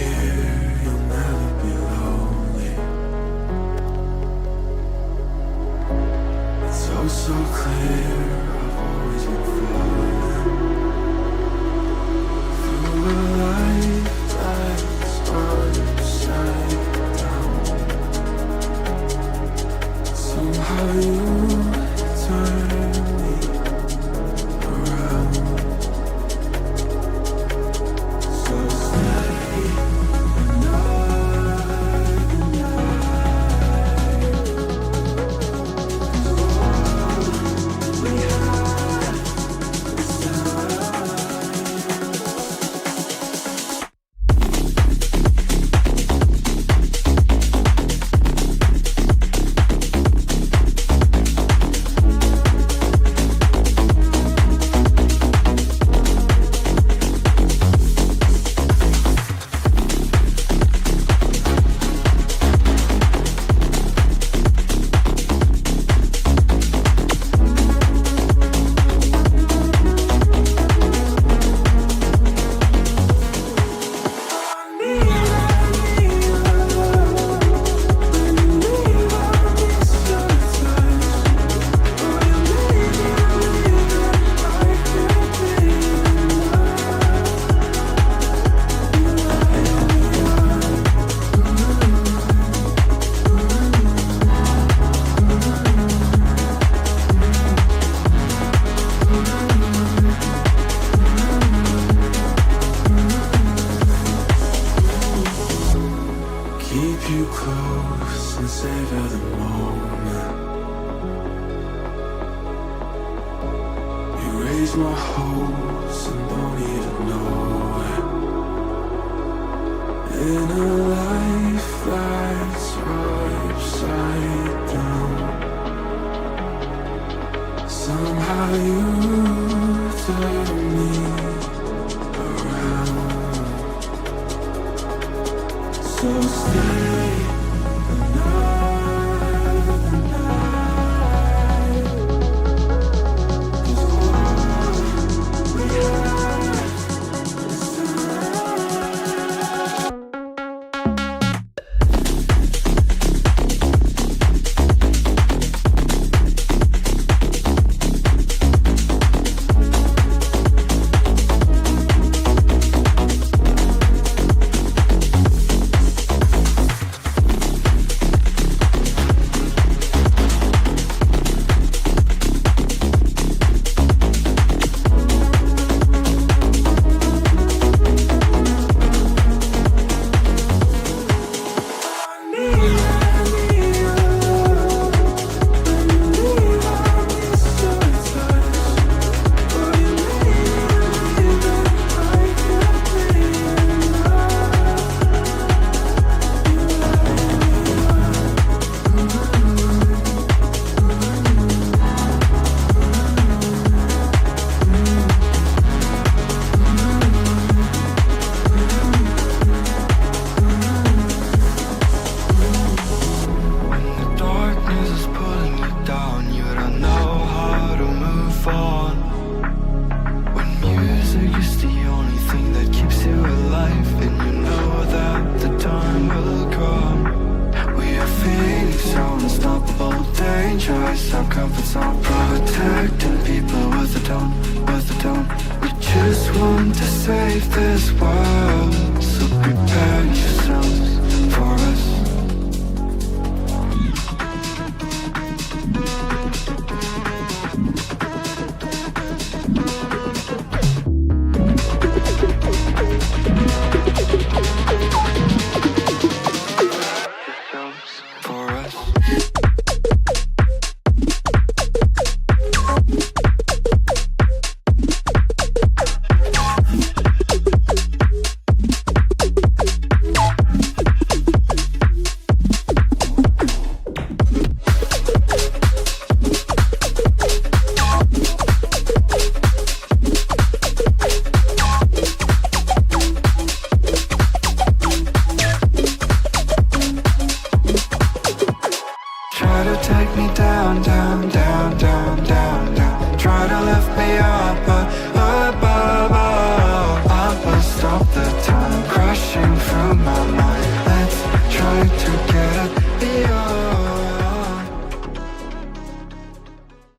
here, you'll never be lonely. It's oh so clear, I've always been falling through a life that's upside down. Somehow you turn me around. So stay another night. 'Cause all we had was time. Keep you close and savor the moment. Erase my hopes and don't even know it. In a life that's upside down, somehow you turn me around. So stay another night. 'Cause all we had was time. Our comforts are protecting people with a tone. We just want to save this world, so prepare yourselves for us. For us. fight to